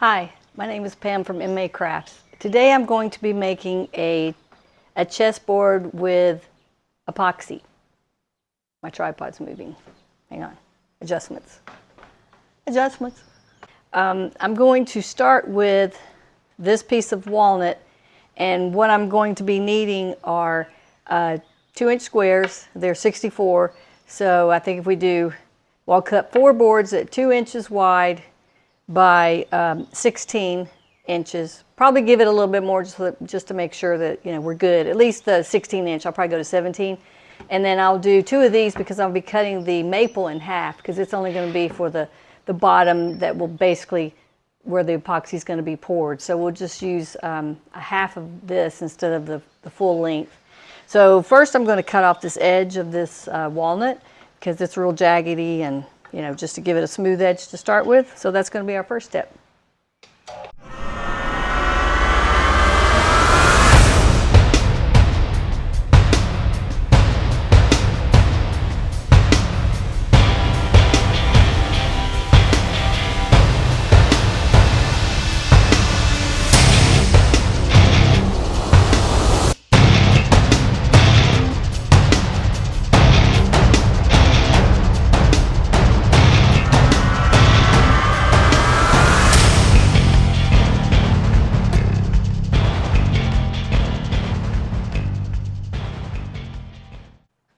Hi, my name is Pam from MA Crafts. Today I'm going to be making a chessboard with epoxy. My tripod's moving. Hang on. Adjustments. I'm going to start with this piece of walnut, and what I'm going to be needing are 2-inch squares. They're 64, so I think if we do, well, I'll cut 4 boards at 2 inches wide by 16 inches. Probably give it a little bit more just to make sure that we're good. At least the 16 inch. I'll probably go to 17. And then I'll do 2 of these because I'll be cutting the maple in half because it's only going to be for the bottom that will basically where the epoxy is going to be poured. So we'll just use a half of this instead of the full length. So first I'm going to cut off this edge of this walnut because it's real jaggedy and just to give it a smooth edge to start with. So that's going to be our first step.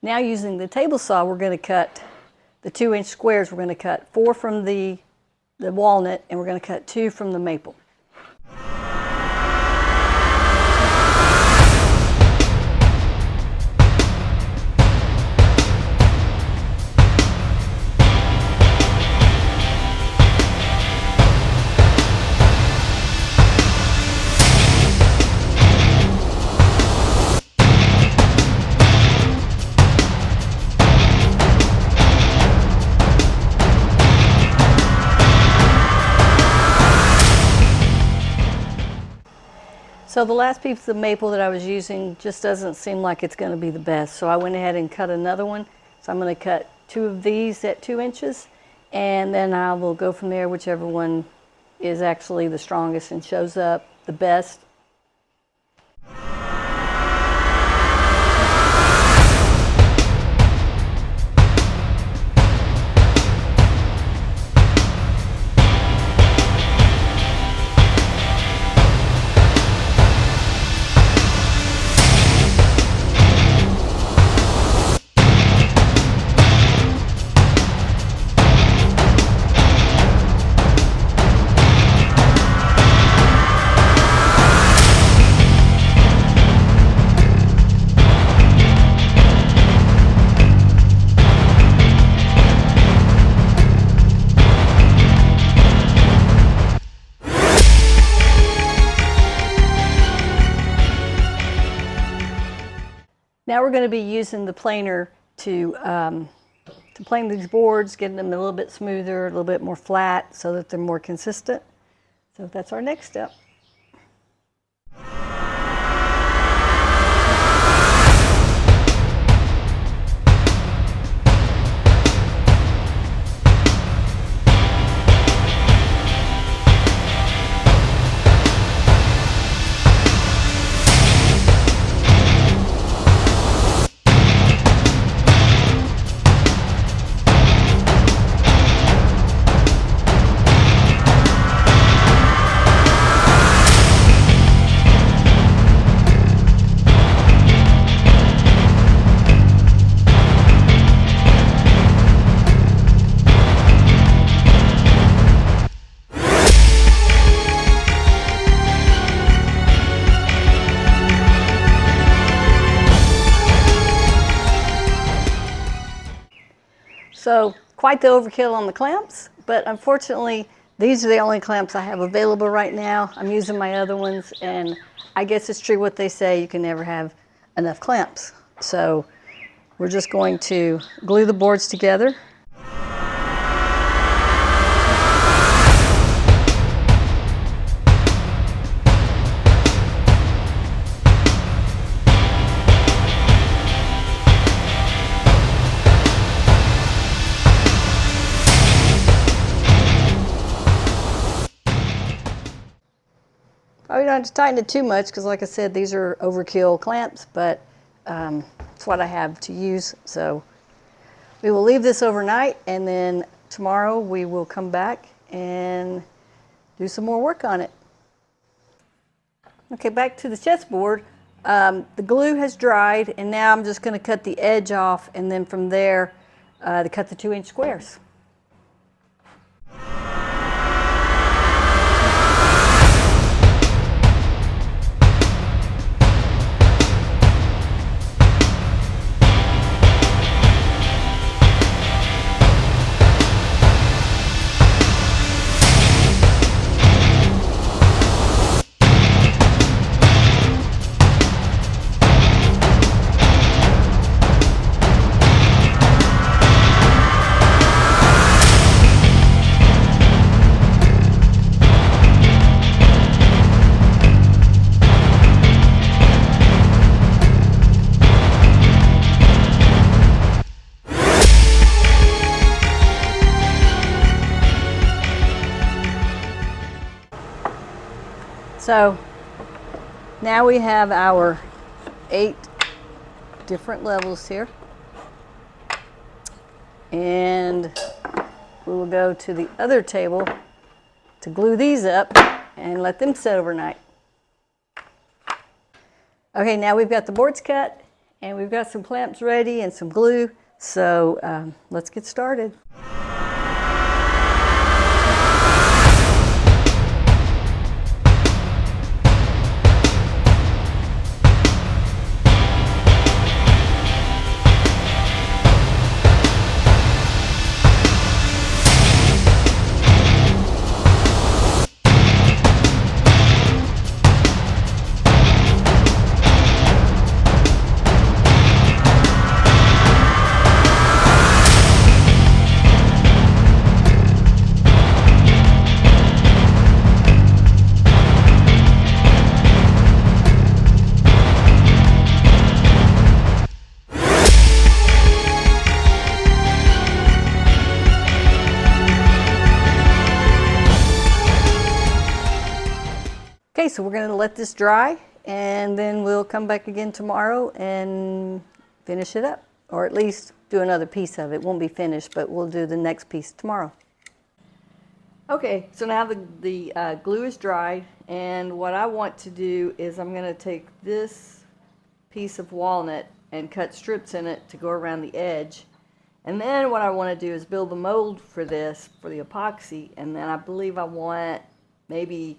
Now using the table saw, we're going to cut the 2-inch squares. We're going to cut 4 from the walnut, and we're going to cut 2 from the maple. So the last piece of maple that I was using just doesn't seem like it's going to be the best. So I went ahead and cut another one. So I'm going to cut 2 of these at 2 inches. And then I will go from there, whichever one is actually the strongest and shows up the best. Now we're going to be using the planer to plane these boards, getting them a little bit smoother, a little bit more flat so that they're more consistent. So that's our next step. So quite the overkill on the clamps, but unfortunately these are the only clamps I have available right now. I'm using my other ones, and I guess it's true what they say, you can never have enough clamps. So we're just going to glue the boards together. Oh, you don't have to tighten it too much because, like I said, these are overkill clamps, but it's what I have to use. So we will leave this overnight, and then tomorrow we will come back and do some more work on it. Okay, back to the chessboard. The glue has dried, and now I'm just going to cut the edge off, and then from there to cut the 2-inch squares. So now we have our 8 different levels here, and we will go to the other table to glue these up and let them sit overnight. Okay, now we've got the boards cut and we've got some clamps ready and some glue, so let's get started. Okay, so we're going to let this dry, and then we'll come back again tomorrow and finish it up, or at least do another piece of it. It won't be finished, but we'll do the next piece tomorrow. Okay, so now the glue is dried, and what I want to do is I'm going to take this piece of walnut and cut strips in it to go around the edge. And then what I want to do is build the mold for this, for the epoxy, and then I believe I want maybe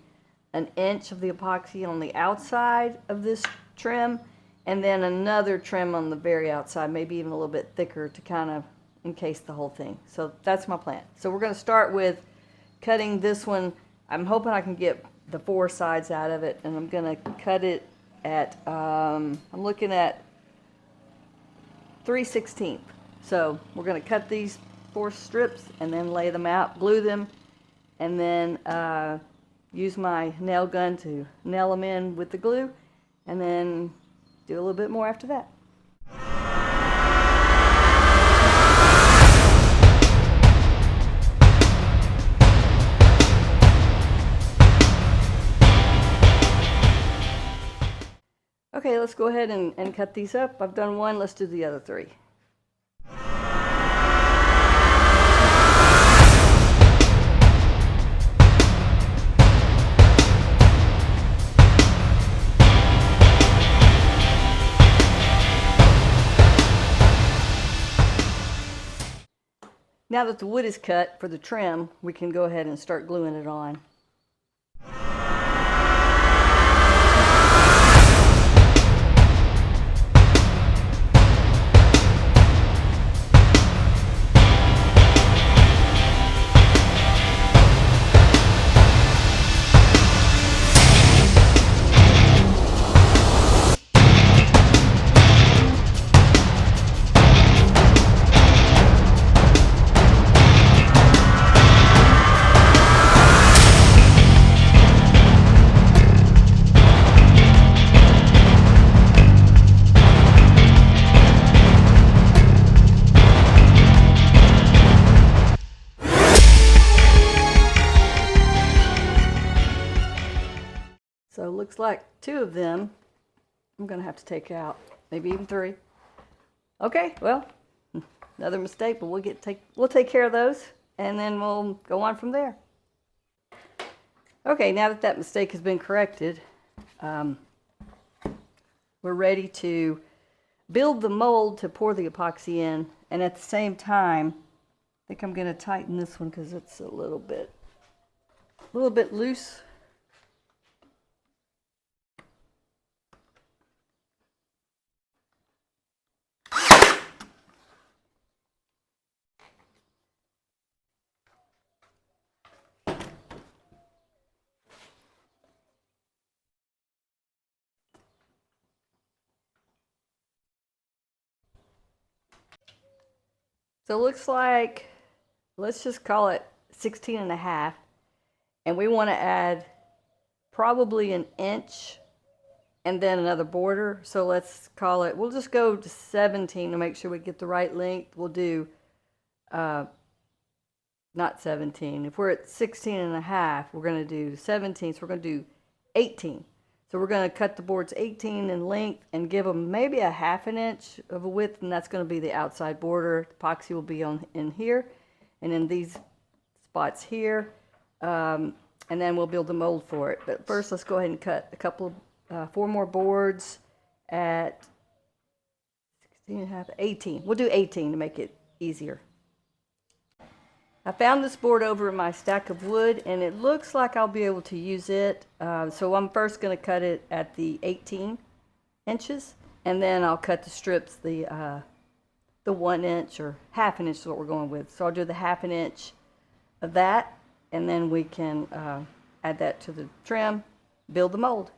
1 inch of the epoxy on the outside of this trim, and then another trim on the very outside, maybe even a little bit thicker to kind of encase the whole thing. So that's my plan. So we're going to start with cutting this one. I'm hoping I can get the 4 sides out of it, and I'm going to cut it at, I'm looking at 3/16. So we're going to cut these 4 strips and then lay them out, glue them, and then use my nail gun to nail them in with the glue, and then do a little bit more after that. Okay, let's go ahead and cut these up. I've done 1, let's do the other 3. Now that the wood is cut for the trim, we can go ahead and start gluing it on. So it looks like 2 of them I'm going to have to take out, maybe even 3. Okay, well, another mistake, but we'll take care of those, and then we'll go on from there. Okay, now that that mistake has been corrected, we're ready to build the mold to pour the epoxy in, and at the same time, I think I'm going to tighten this one because it's a little bit loose. So it looks like, let's just call it 16.5, and we want to add probably an inch and then another border. So let's call it, we'll just go to 17 to make sure we get the right length. We'll do not 17. If we're at 16.5, we're going to do 17, so we're going to do 18. So we're going to cut the boards 18 in length and give them maybe a 1/2 inch of a width, and that's going to be the outside border. The epoxy will be in here and in these spots here, and then we'll build the mold for it. But first, let's go ahead and cut a couple of 4 more boards at 16.5, 18. We'll do 18 to make it easier. I found this board over in my stack of wood, and it looks like I'll be able to use it. So I'm first going to cut it at the 18 inches, and then I'll cut the strips the 1 inch or 1/2 inch is what we're going with. So I'll do the 1/2 inch of that, and then we can add that to the trim, build the mold.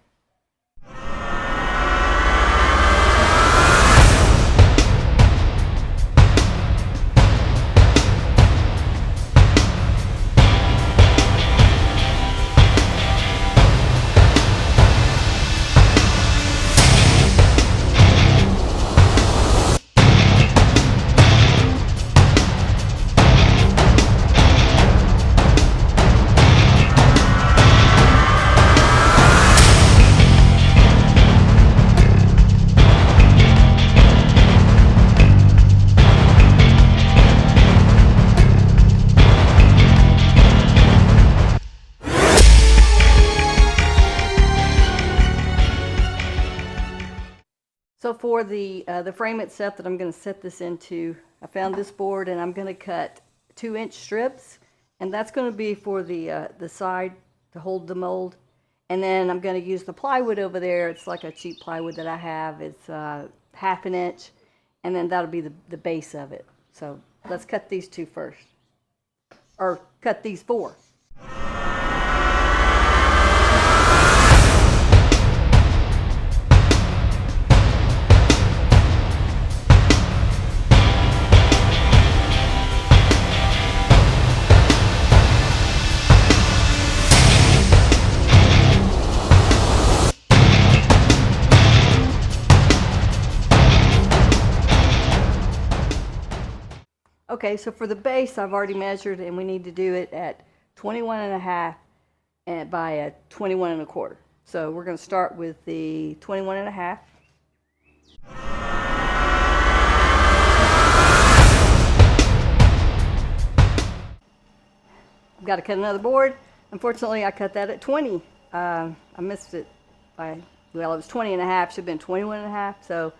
So for the frame itself that I'm going to set this into, I found this board, and I'm going to cut 2-inch strips, and that's going to be for the side to hold the mold. And then I'm going to use the plywood over there. It's like a cheap plywood that I have. It's 1/2 inch, and then that'll be the base of it. So let's cut these 2 first, or cut these 4. Okay, so for the base, I've already measured, and we need to do it at 21.5 and by a 21.25. So we're going to start with the 21.5. I've got to cut another board. Unfortunately, I cut that at 20. I missed it by, well, it was 20.5, should have been 21.5. So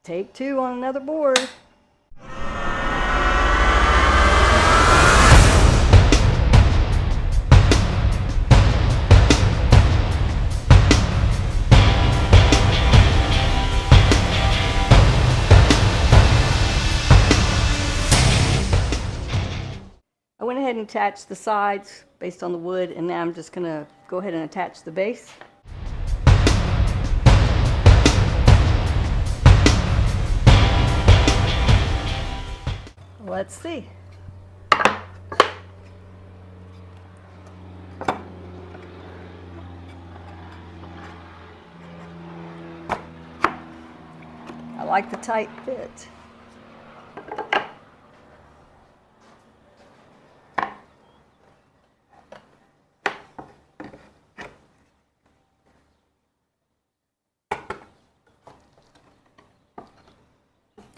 take 2 on another board. I went ahead and attached the sides based on the wood, and now I'm just going to go ahead and attach the base. Let's see. I like the tight fit.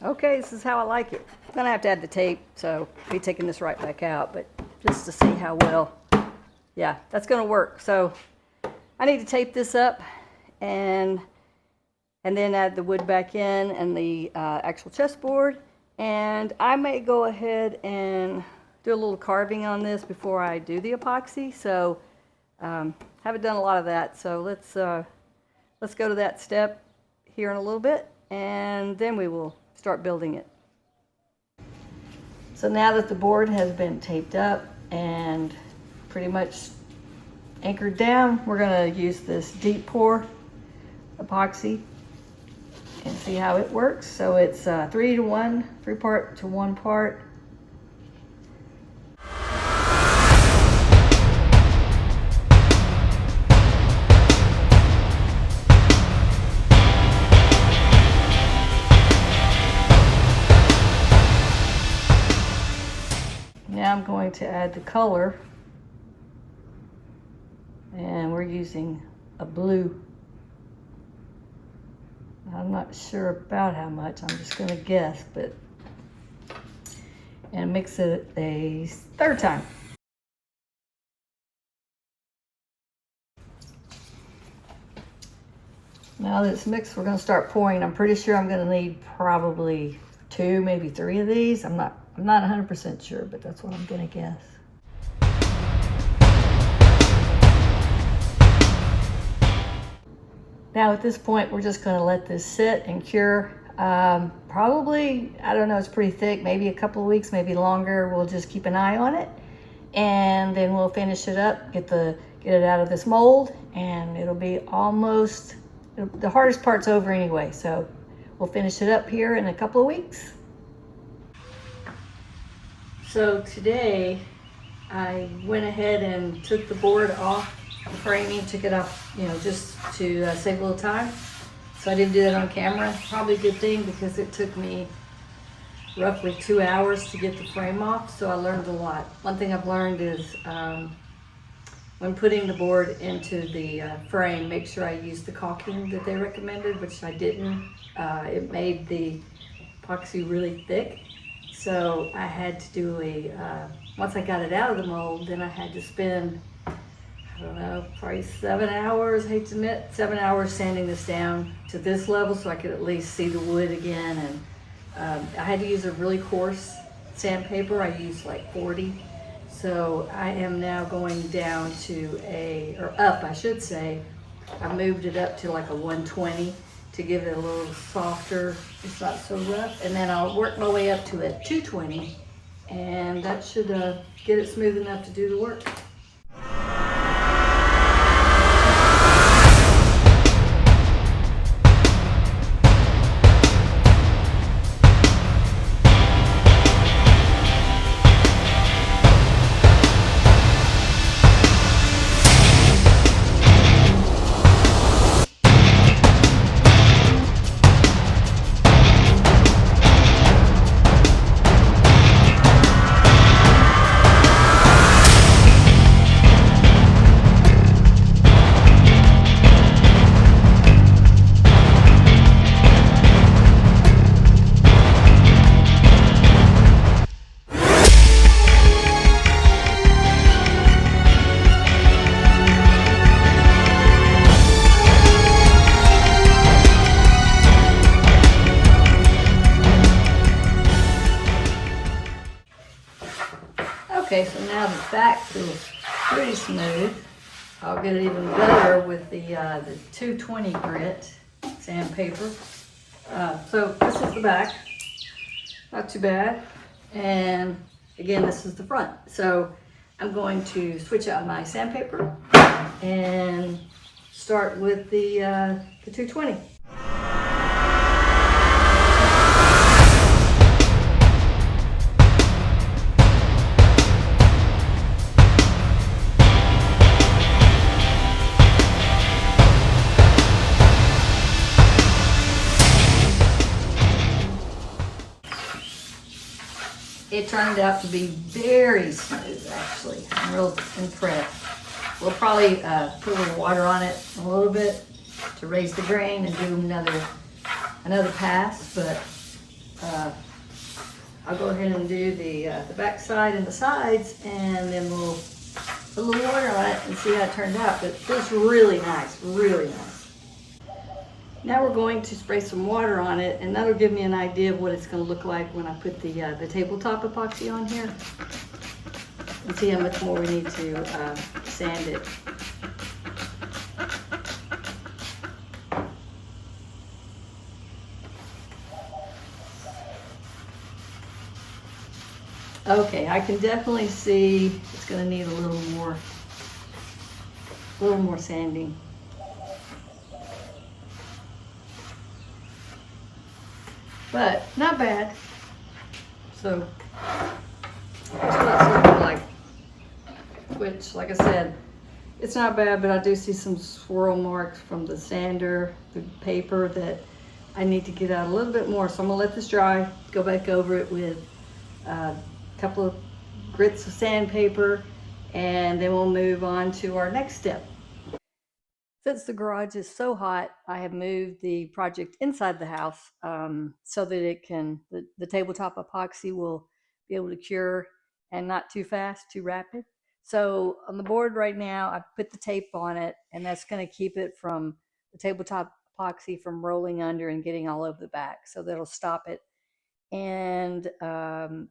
Okay, this is how I like it. I'm gonna have to add the tape, so I'll be taking this right back out, but just to see how well, yeah, that's gonna work. So I need to tape this up and then add the wood back in and the actual chessboard. And I may go ahead and do a little carving on this before I do the epoxy. So haven't done a lot of that. So let's go to that step here in a little bit, and then we will start building it. So now that the board has been taped up and pretty much anchored down, we're going to use this deep pour epoxy and see how it works. So it's 3 to 1, 3 part to 1 part. Now I'm going to add the color, and we're using a blue. I'm not sure about how much, I'm just going to guess, and mix it a third time. Now that it's mixed, we're going to start pouring. I'm pretty sure I'm going to need probably 2, maybe 3 of these. I'm not 100% sure, but that's what I'm going to guess. Now at this point, we're just going to let this sit and cure. Probably, I don't know, it's pretty thick, maybe a couple of weeks, maybe longer. We'll just keep an eye on it, and then we'll finish it up, get it out of this mold, and it'll be almost, the hardest part's over anyway, so we'll finish it up here in a couple of weeks. So today, I went ahead and took the board off the framing, took it off, just to save a little time. So I didn't do that on camera. Probably a good thing, because it took me roughly 2 hours to get the frame off, so I learned a lot. One thing I've learned is when putting the board into the frame, make sure I use the caulking that they recommended, which I didn't. It made the epoxy really thick. So I had to do once I got it out of the mold, then I had to spend, I don't know, probably 7 hours, I hate to admit, 7 hours sanding this down to this level so I could at least see the wood again. And I had to use a really coarse sandpaper. I used like 40. So I am now going down to up, I should say. I moved it up to like a 120 to give it a little softer, it's not so rough. And then I'll work my way up to a 220, and that should get it smooth enough to do the work. Okay, so now the back feels pretty smooth. I'll get it even better with the 220 grit sandpaper. So this is the back, not too bad. And again, this is the front. So I'm going to switch out my sandpaper and start with the 220. It turned out to be very smooth, actually. I'm real impressed. We'll probably put a little water on it a little bit to raise the grain and do another pass, but I'll go ahead and do the back side and the sides, and then we'll put a little water on it and see how it turned out. But it feels really nice, really nice. Now we're going to spray some water on it, and that'll give me an idea of what it's going to look like when I put the tabletop epoxy on here, and see how much more we need to sand it. Okay, I can definitely see it's going to need a little more sanding. But not bad. So that's what it's looking like. Which, like I said, it's not bad, but I do see some swirl marks from the sander, the paper, that I need to get out a little bit more. So I'm gonna let this dry, go back over it with a couple of grits of sandpaper, and then we'll move on to our next step. Since the garage is so hot, I have moved the project inside the house so that it can, the tabletop epoxy will be able to cure, and not too fast, too rapid. So on the board right now, I put the tape on it, and that's going to keep it from the tabletop epoxy from rolling under and getting all over the back. So that'll stop it. And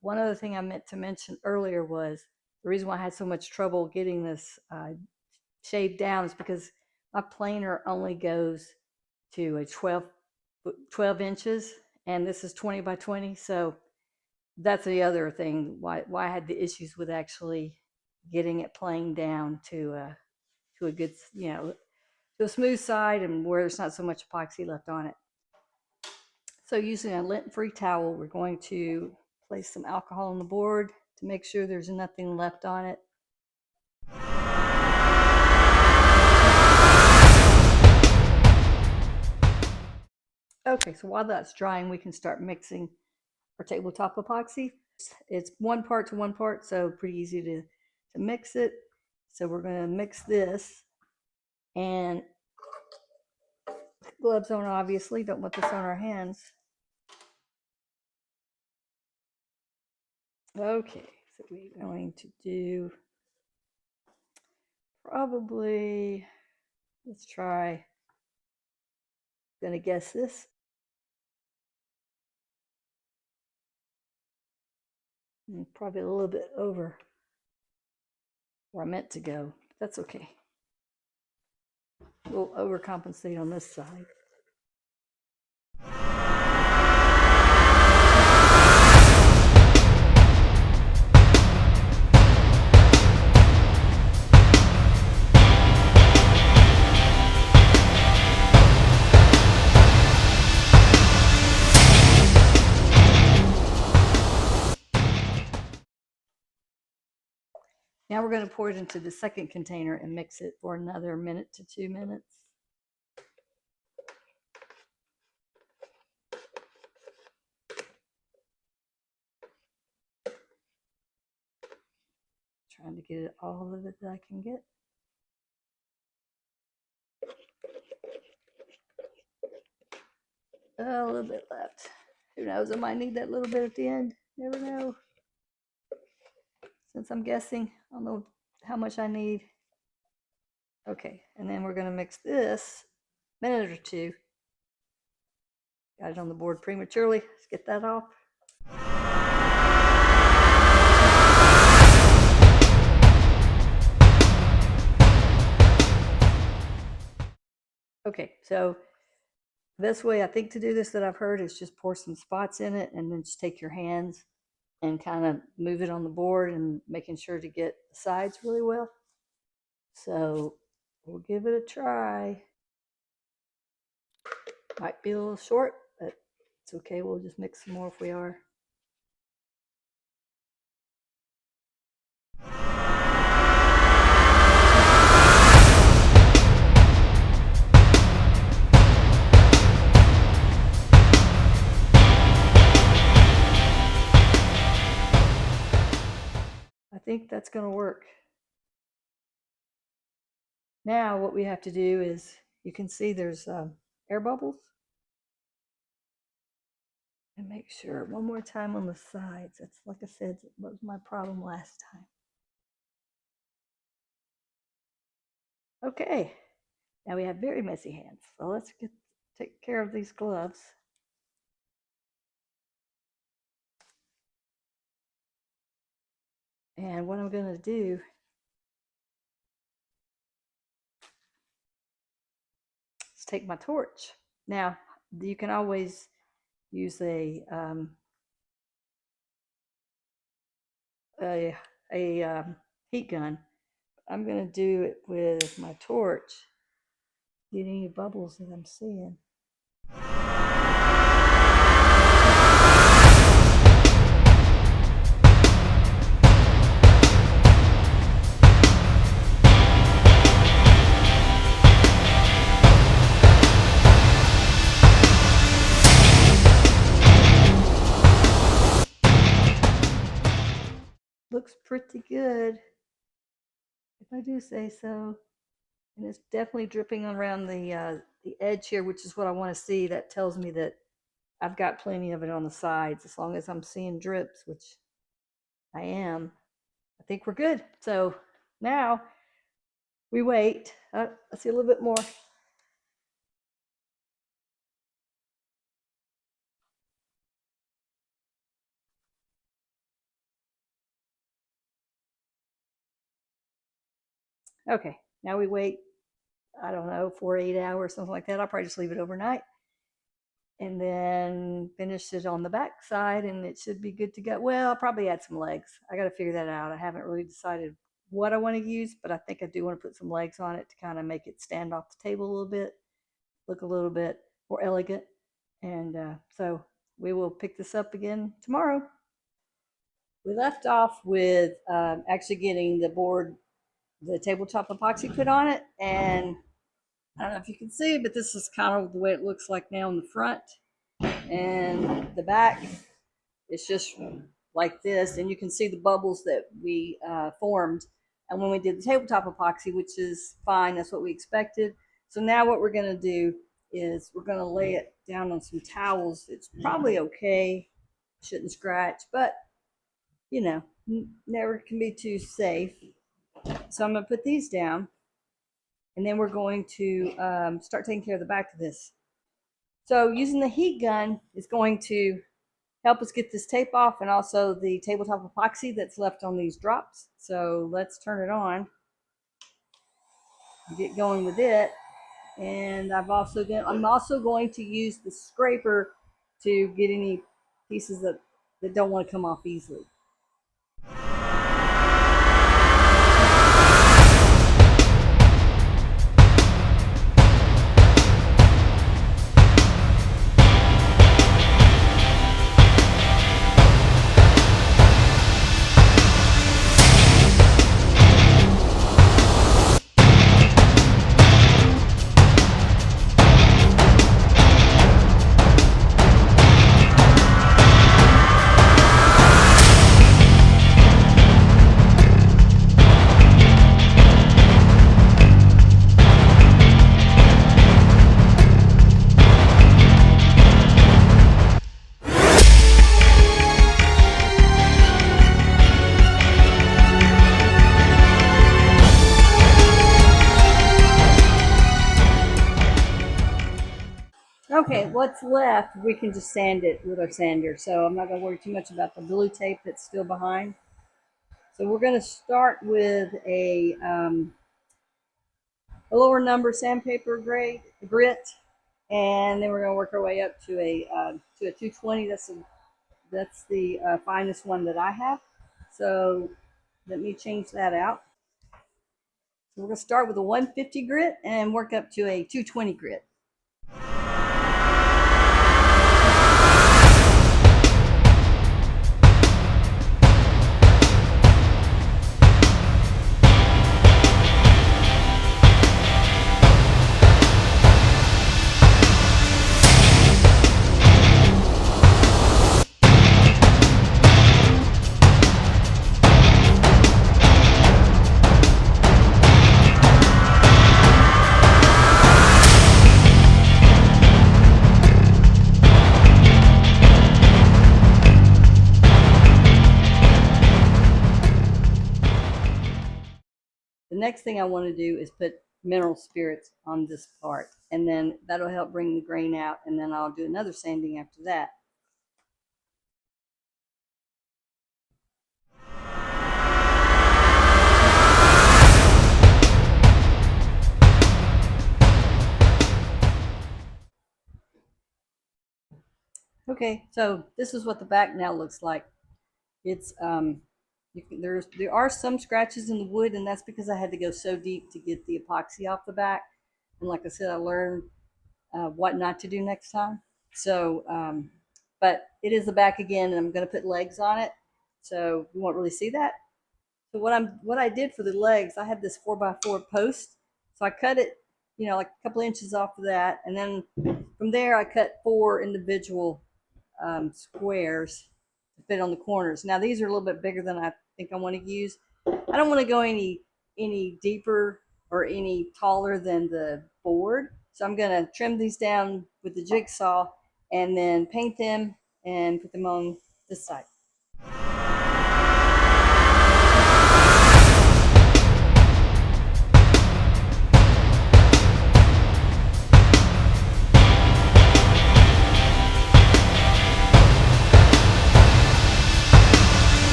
one other thing I meant to mention earlier was the reason why I had so much trouble getting this shaved down is because my planer only goes to a 12 inches, and this is 20 by 20. So that's the other thing why I had the issues with actually getting it planed down to a good, to a smooth side, and where there's not so much epoxy left on it. So using a lint-free towel, we're going to place some alcohol on the board to make sure there's nothing left on it. Okay, so while that's drying, we can start mixing our tabletop epoxy. It's 1 part to 1 part, so pretty easy to mix it. So we're going to mix this, and gloves on, obviously. Don't want this on our hands. Okay, so we're going to do probably, let's try, I'm gonna guess this. Probably a little bit over where I meant to go. That's okay. We'll overcompensate on this side. Now we're going to pour it into the second container and mix it for another 1 to 2 minutes. Trying to get all of it that I can get. A little bit left. Who knows? I might need that little bit at the end. Never know. Since I'm guessing, I don't know how much I need. Okay, and then we're going to mix this a minute or two. Got it on the board prematurely. Let's get that off. Okay, so this way I think to do this that I've heard is just pour some spots in it, and then just take your hands and kind of move it on the board, and making sure to get the sides really well. So we'll give it a try. Might be a little short, but it's okay. We'll just mix some more if we are. I think that's going to work. Now what we have to do is, you can see there's air bubbles. And make sure one more time on the sides. That's, like I said, what was my problem last time. Okay, now we have very messy hands. So let's take care of these gloves. And what I'm going to do is take my torch. Now, you can always use a heat gun. I'm going to do it with my torch. Get any bubbles that I'm seeing. Looks pretty good, if I do say so. And it's definitely dripping around the edge here, which is what I want to see. That tells me that I've got plenty of it on the sides. As long as I'm seeing drips, which I am, I think we're good. So now we wait. I see a little bit more. Okay, now we wait, I don't know, 4 to 8 hours, something like that. I'll probably just leave it overnight and then finish it on the back side, and it should be good to go. Well, I'll probably add some legs. I got to figure that out. I haven't really decided what I want to use, but I think I do want to put some legs on it to kind of make it stand off the table a little bit, look a little bit more elegant. And so we will pick this up again tomorrow. We left off with actually getting the board, the tabletop epoxy put on it, and I don't know if you can see, but this is kind of the way it looks like now in the front, and the back it's just like this, and you can see the bubbles that we formed and when we did the tabletop epoxy, which is fine. That's what we expected. So now what we're going to do is we're going to lay it down on some towels. It's probably okay, shouldn't scratch, but you know, never can be too safe. So I'm going to put these down, and then we're going to start taking care of the back of this. So using the heat gun is going to help us get this tape off, and also the tabletop epoxy that's left on these drops. So let's turn it on, get going with it. And I'm also going to use the scraper to get any pieces that don't want to come off easily. Okay, what's left, we can just sand it with our sander. So I'm not going to worry too much about the blue tape that's still behind. So we're going to start with a lower number sandpaper grade grit, and then we're going to work our way up to a 220. That's the finest one that I have. So let me change that out. So we're going to start with a 150 grit and work up to a 220 grit. next thing I want to do is put mineral spirits on this part, and then that'll help bring the grain out, and then I'll do another sanding after that. Okay, so this is what the back now looks like. It's there are some scratches in the wood, and that's because I had to go so deep to get the epoxy off the back. And like I said, I learned what not to do next time. So, but it is the back again, and I'm going to put legs on it, so you won't really see that. So what I did for the legs, I had this 4x4 post, so I cut it, like a couple inches off of that, and then from there I cut 4 individual squares to fit on the corners. Now these are a little bit bigger than I think I want to use. I don't want to go any deeper or any taller than the board, so I'm going to trim these down with the jigsaw and then paint them and put them on this side.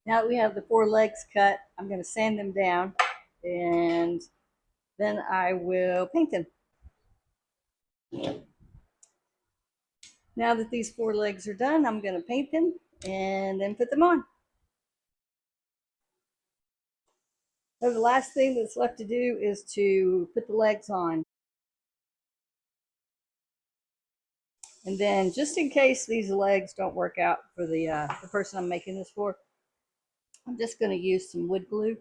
Now that we have the 4 legs cut, I'm going to sand them down, and then I will paint them. Now that these 4 legs are done, I'm going to paint them and then put them on. So the last thing that's left to do is to put the legs on. And then just in case these legs don't work out for the person I'm making this for, I'm just going to use some wood glue.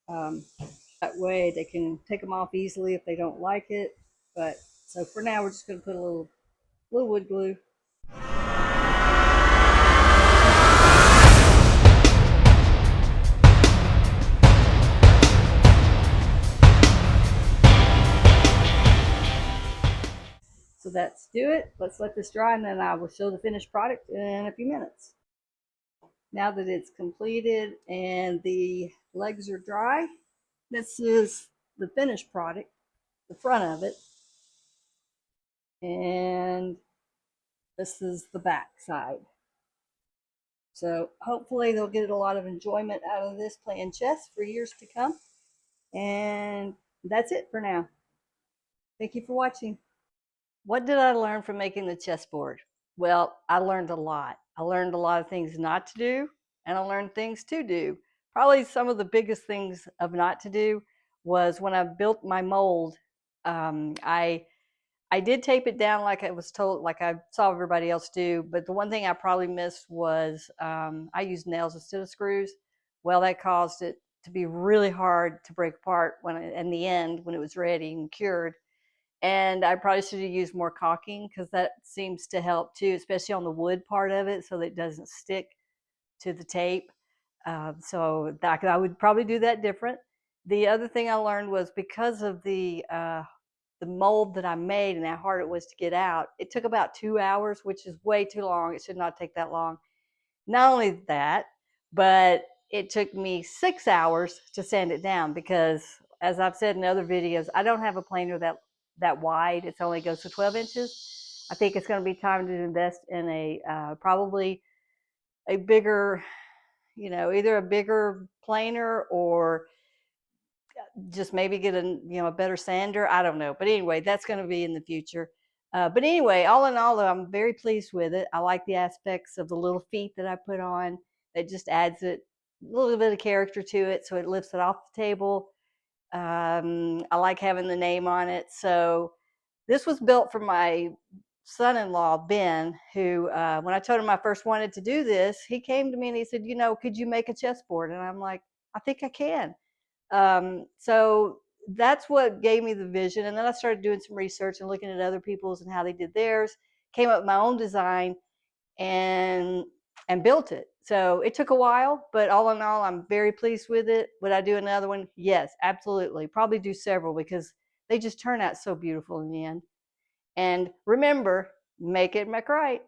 That way they can take them off easily if they don't like it. But so for now, we're just going to put a little wood glue. So let's do it. Let's let this dry, and then I will show the finished product in a few minutes. Now that it's completed and the legs are dry, this is the finished product, the front of it, and this is the back side. So hopefully they'll get a lot of enjoyment out of this playing chess for years to come. And that's it for now. Thank you for watching. What did I learn from making the chessboard? Well, I learned a lot. I learned a lot of things not to do, and I learned things to do. Probably some of the biggest things of not to do was when I built my mold. I did tape it down like I was told, like I saw everybody else do. But the one thing I probably missed was I used nails instead of screws. Well, that caused it to be really hard to break apart in the end when it was ready and cured. And I probably should have used more caulking, because that seems to help too, especially on the wood part of it, so that it doesn't stick to the tape. So I would probably do that different. The other thing I learned was because of the mold that I made and how hard it was to get out, it took about 2 hours, which is way too long. It should not take that long. Not only that, but it took me 6 hours to sand it down, because as I've said in other videos, I don't have a planer that wide. It only goes to 12 inches. I think it's going to be time to invest in probably a bigger, either a bigger planer or just maybe get a better sander. I don't know, but anyway, that's going to be in the future. But anyway, all in all, I'm very pleased with it. I like the aspects of the little feet that I put on. That just adds a little bit of character to it, so it lifts it off the table. I like having the name on it. So this was built for my son-in-law, Ben, who, when I told him I first wanted to do this, he came to me and he said, could you make a chessboard? And I'm like, I think I can. So that's what gave me the vision. And then I started doing some research and looking at other people's and how they did theirs, came up with my own design. And and built it. So it took a while, but all in all, I'm very pleased with it. Would I do another one? Yes, absolutely. Probably do several because they just turn out so beautiful in the end. And remember, make it make right.